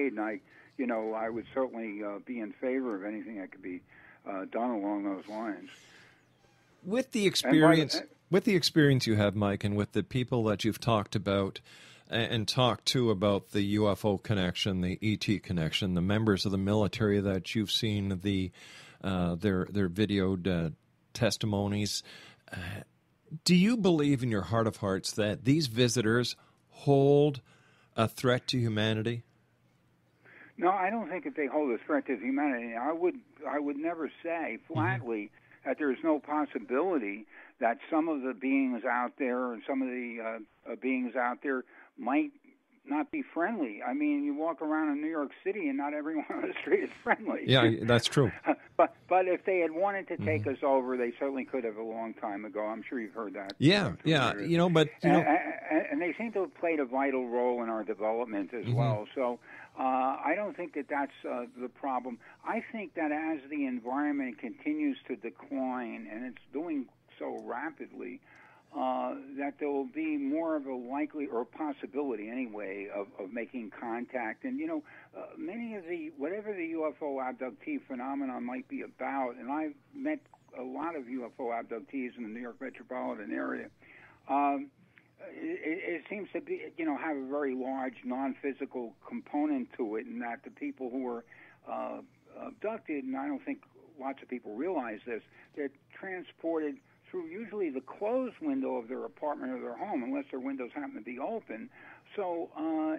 and I would certainly be in favor of anything that could be done along those lines. With the experience you have, Mike, and with the people that you've talked about and talked to about the UFO connection, the ET connection, the members of the military that you've seen their videoed testimonies, do you believe in your heart of hearts that these visitors hold a threat to humanity? No, I don't think that they hold a threat to humanity. I would never say flatly that there is no possibility that some of the beings out there and some of the beings out there might not be friendly. I mean, you walk around in New York City and not everyone on the street is friendly. Yeah, that's true. But if they had wanted to take us over, they certainly could have a long time ago. I'm sure you've heard that. Yeah. And they seem to have played a vital role in our development as well. So I don't think that that's the problem. I think that as the environment continues to decline, and it's doing so rapidly, that there will be more of a likely or possibility anyway of making contact. And, many of whatever the UFO abductee phenomenon might be about, and I've met a lot of UFO abductees in the New York metropolitan area, it seems to be, have a very large non-physical component to it, and that the people who were abducted, and I don't think lots of people realize this, they're transported through usually the closed window of their apartment or their home, unless their windows happen to be open. So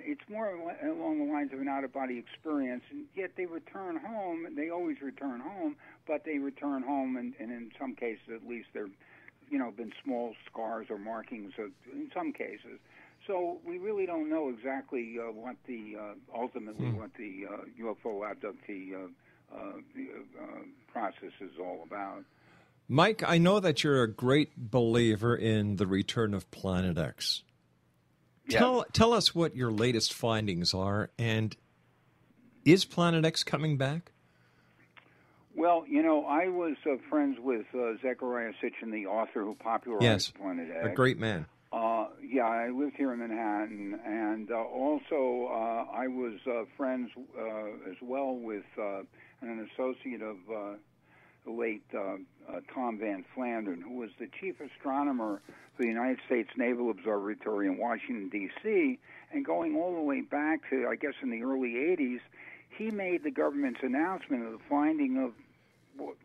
it's more along the lines of an out-of-body experience, and yet they return home. They always return home, but they return home, and in some cases at least there been small scars or markings in some cases. So we really don't know exactly what the UFO abductee process is all about. Mike, I know that you're a great believer in the return of Planet X. Yeah. Tell us what your latest findings are, and is Planet X coming back? Well, I was friends with Zecharia Sitchin, the author who popularized Planet X. A great man. I lived here in Manhattan, and also I was friends as well with an associate of the late Tom Van Flandern, who was the chief astronomer for the United States Naval Observatory in Washington, D.C., and going all the way back to, I guess, in the early 80s, he made the government's announcement of the finding of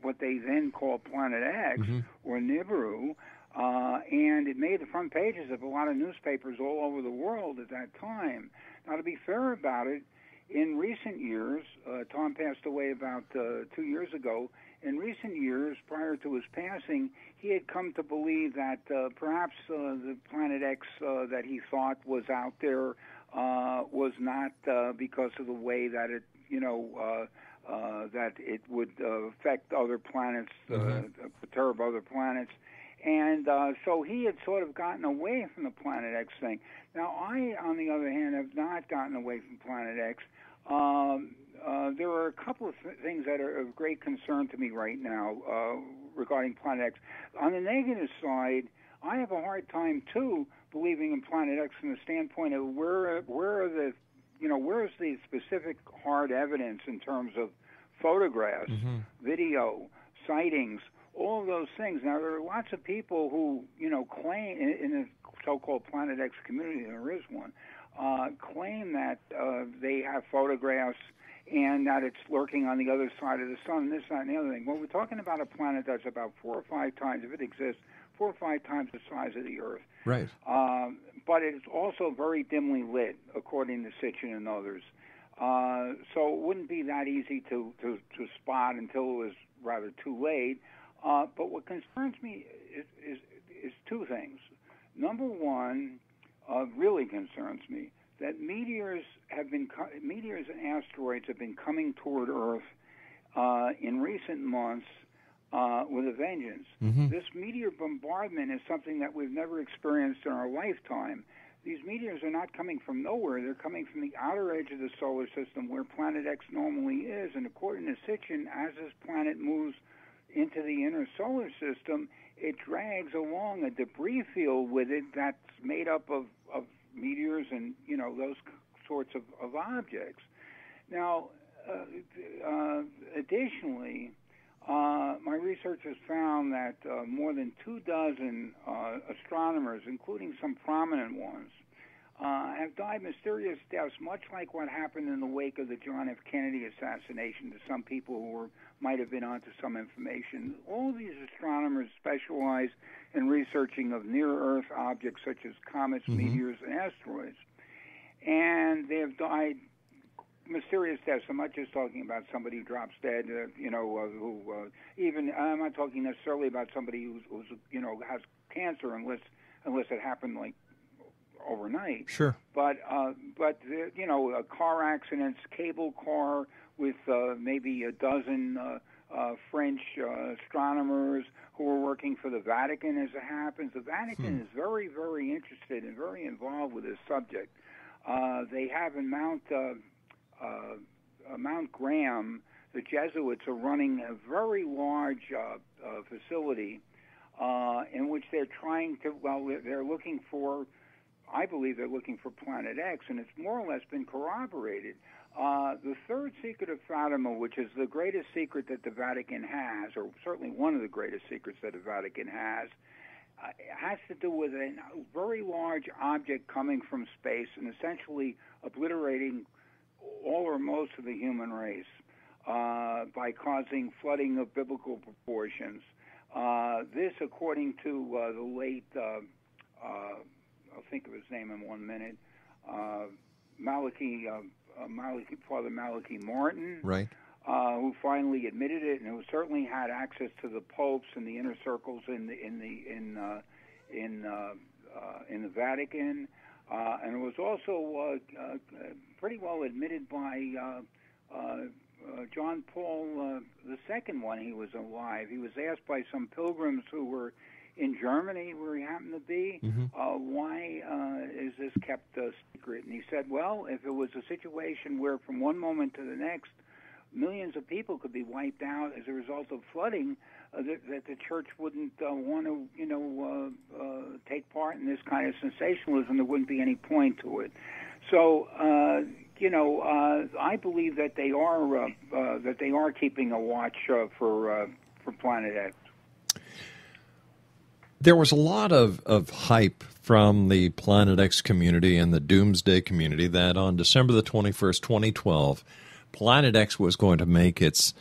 what they then called Planet X, or Nibiru, and it made the front pages of a lot of newspapers all over the world at that time. Now, to be fair about it, in recent years, Tom passed away about 2 years ago. In recent years, prior to his passing, he had come to believe that perhaps the Planet X that he thought was out there was not because of the way that it, that it would affect other planets, perturb other planets. And so he had sort of gotten away from the Planet X thing. Now, I, on the other hand, have not gotten away from Planet X. There are a couple of things that are of great concern to me right now regarding Planet X. On the negative side, I have a hard time, too, believing in Planet X from the standpoint of where is the specific hard evidence in terms of photographs, video, sightings, all of those things. Now, there are lots of people who, claim in the so-called Planet X community, there is one, claim that they have photographs and that it's lurking on the other side of the sun, and this, that, and the other thing. Well, we're talking about a planet that's about 4 or 5 times, if it exists, 4 or 5 times the size of the Earth. Right. But it's also very dimly lit, according to Sitchin and others. So it wouldn't be that easy to spot until it was rather too late. But what concerns me is 2 things. Number one, really concerns me, that meteors and asteroids have been coming toward Earth in recent months with a vengeance. This meteor bombardment is something that we've never experienced in our lifetime. These meteors are not coming from nowhere. They're coming from the outer edge of the solar system where Planet X normally is. And according to Sitchin, as this planet moves into the inner solar system, it drags along a debris field with it that's made up of meteors and, those sorts of objects. Now, additionally, my research has found that more than 24 astronomers, including some prominent ones, have died mysterious deaths, much like what happened in the wake of the John F. Kennedy assassination to some people who might have been onto some information. All of these astronomers specialize in researching of near-Earth objects such as comets, meteors, and asteroids. And they have died mysterious deaths. I'm not just talking about somebody who drops dead, I'm not talking necessarily about somebody who's has cancer unless it happened like overnight. Sure. But car accidents, cable car with maybe a dozen French astronomers who are working for the Vatican as it happens. The Vatican is very, very interested and very involved with this subject. They have in Mount Graham, the Jesuits are running a very large facility in which they're trying to, they're looking for, I believe they're looking for Planet X, and it's more or less been corroborated. The third secret of Fatima, which is the greatest secret that the Vatican has, or certainly one of the greatest secrets that the Vatican has to do with a very large object coming from space and essentially obliterating all or most of the human race by causing flooding of biblical proportions. This, according to the late, I'll think of his name in 1 minute, Father Malachi Martin, right, who finally admitted it, and who certainly had access to the popes and the inner circles in the Vatican. And it was also pretty well admitted by John Paul II when he was alive. He was asked by some pilgrims who were in Germany, where he happened to be, why is this kept secret? And he said, well, if it was a situation where from one moment to the next millions of people could be wiped out as a result of flooding, that the church wouldn't want to, take part in this kind of sensationalism. There wouldn't be any point to it. So, I believe that they are keeping a watch for Planet X. There was a lot of hype from the Planet X community and the Doomsday community that on December the 21st, 2012, Planet X was going to make its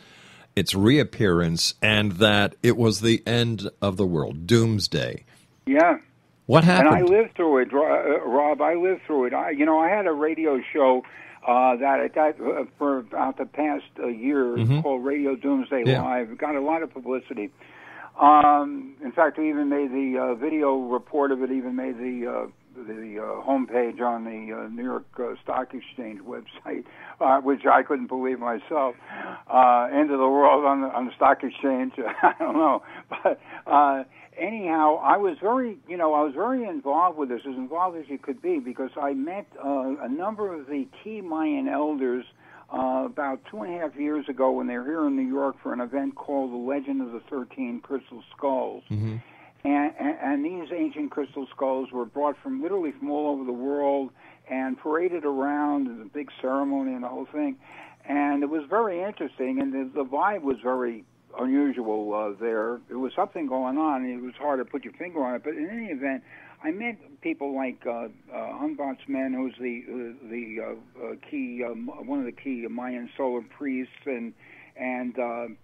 reappearance, and that it was the end of the world, Doomsday. Yeah. What happened? And I lived through it, Rob. I lived through it. I had a radio show that for about the past year called Radio Doomsday Live. It got a lot of publicity. In fact, we even made the video report of it. Even made the homepage on the New York Stock Exchange website, which I couldn't believe myself. End of the world on the stock exchange. I don't know, but anyhow, I was very involved with this, as involved as you could be, because I met a number of the key Mayan elders about 2.5 years ago when they were here in New York for an event called The Legend of the 13 Crystal Skulls. Mm-hmm. And these ancient crystal skulls were brought literally from all over the world and paraded around in a big ceremony and the whole thing. And it was very interesting, and the vibe was very unusual there. There was something going on, and it was hard to put your finger on it. But in any event, I met people like Hunbatsman, who's the key one of the key Mayan solar priests, and Don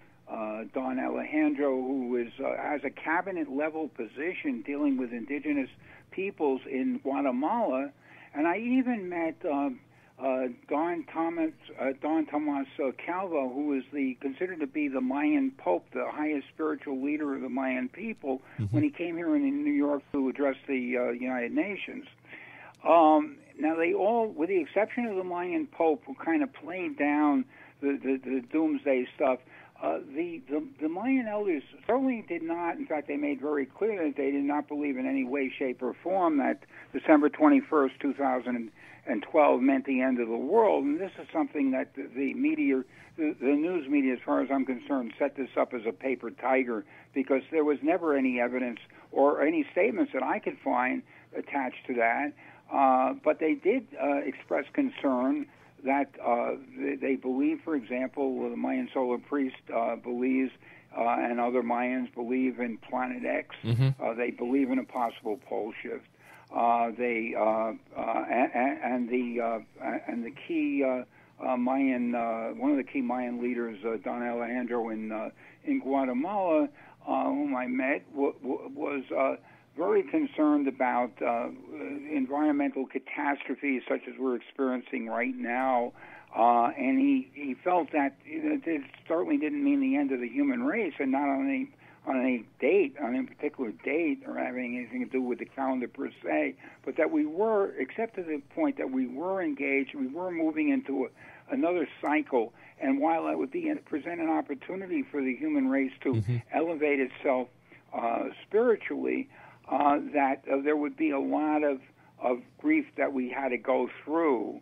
Alejandro, who has a cabinet-level position dealing with indigenous peoples in Guatemala, and I even met Don Tomas Calvo, who is considered to be the Mayan Pope, the highest spiritual leader of the Mayan people, when he came here in New York to address the United Nations. Now, they all, with the exception of the Mayan Pope, who kind of played down the doomsday stuff, the Mayan elders certainly did not. In fact, they made very clear that they did not believe in any way, shape, or form that December 21st, 2012 meant the end of the world. And this is something that the media, the news media, as far as I'm concerned, set this up as a paper tiger, because there was never any evidence or any statements that I could find attached to that. But they did express concern that they believe, for example, the Mayan solar priest believes, and other Mayans believe in Planet X. They believe in a possible pole shift. And the key Mayan, one of the key Mayan leaders, Don Alejandro in Guatemala, whom I met, was very concerned about environmental catastrophes such as we're experiencing right now, and he felt that it certainly didn't mean the end of the human race, and not on any particular date, or having anything to do with the calendar per se, but that we were, except to the point that we were engaged, we were moving into another cycle, and while that would present an opportunity for the human race to elevate itself spiritually, that there would be a lot of grief that we had to go through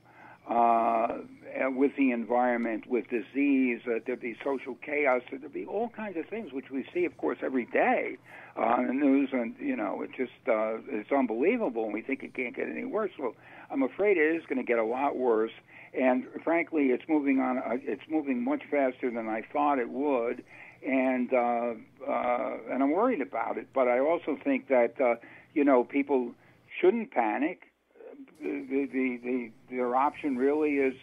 with the environment, with disease, there'd be social chaos, there'd be all kinds of things which we see, of course, every day on the news, and it just it's unbelievable, and we think it can't get any worse. Well, I'm afraid it is going to get a lot worse, and frankly, it's moving on. It's moving much faster than I thought it would, and I'm worried about it. But I also think that people shouldn't panic. Their option really is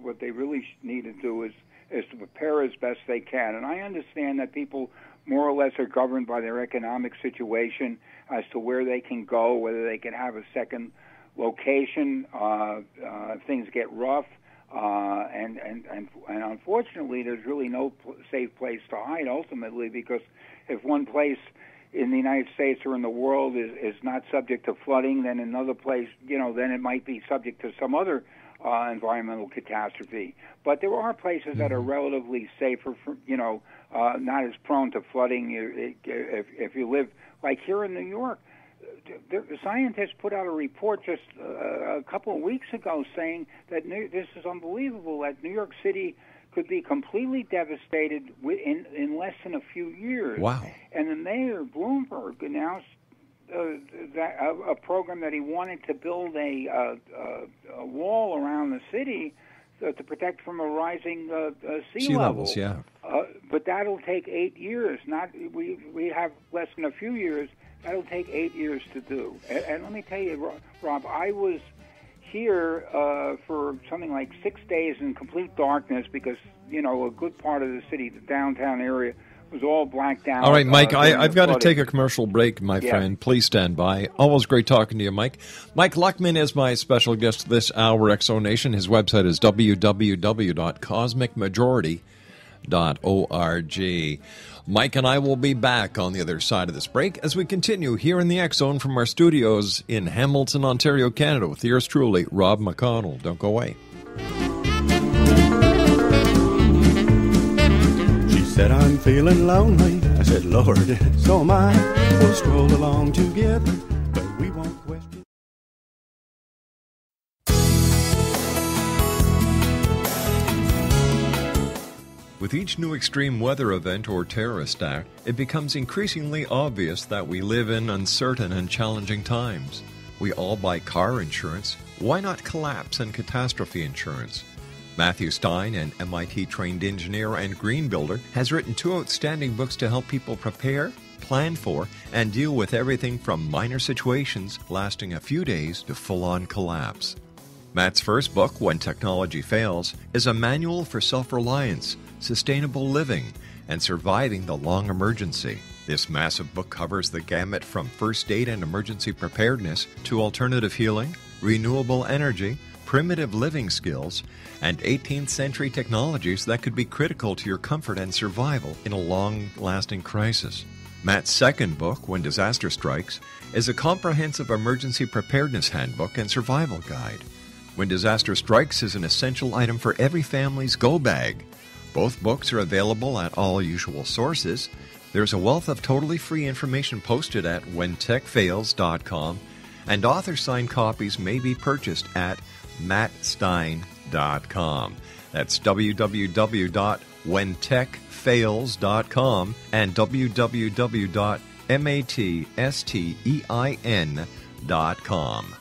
what they really need to do is to prepare as best they can. And I understand that people more or less are governed by their economic situation as to where they can go, whether they can have a second location if things get rough. And unfortunately, there's really no safe place to hide ultimately, because if one place in the United States or in the world is not subject to flooding, then another place, then it might be subject to some other environmental catastrophe. But there are places that are relatively safer, not as prone to flooding. If you live, like here in New York, the scientists put out a report just a couple of weeks ago saying that this is unbelievable, that New York City could be completely devastated in less than a few years. Wow. And the mayor, Bloomberg, announced that a program that he wanted to build a wall around the city to protect from a rising sea levels, yeah. But that'll take 8 years. We have less than a few years. That'll take 8 years to do. And let me tell you, Rob, I was here for something like 6 days in complete darkness because, a good part of the city, the downtown area, was all blacked out. All right, Mike, I've got to take a commercial break, my friend. Please stand by. Always great talking to you, Mike. Mike Luckman is my special guest this hour, Exonation. His website is www.cosmicmajority.org. Mike and I will be back on the other side of this break as we continue here in the X Zone from our studios in Hamilton, Ontario, Canada, with yours truly, Rob McConnell. Don't go away. She said, I'm feeling lonely. I said, Lord, so am I. We'll stroll along together, but we won't question. With each new extreme weather event or terrorist act, it becomes increasingly obvious that we live in uncertain and challenging times. We all buy car insurance. Why not collapse and catastrophe insurance? Matthew Stein, an MIT-trained engineer and green builder, has written 2 outstanding books to help people prepare, plan for, and deal with everything from minor situations lasting a few days to full-on collapse. Matt's first book, When Technology Fails, is a manual for self-reliance, sustainable living, and surviving the long emergency. This massive book covers the gamut from first aid and emergency preparedness to alternative healing, renewable energy, primitive living skills, and 18th century technologies that could be critical to your comfort and survival in a long-lasting crisis. Matt's second book, When Disaster Strikes, is a comprehensive emergency preparedness handbook and survival guide. When Disaster Strikes is an essential item for every family's go bag. Both books are available at all usual sources. There's a wealth of totally free information posted at whentechfails.com, and author-signed copies may be purchased at mattstein.com. That's www.whentechfails.com and www.mattstein.com.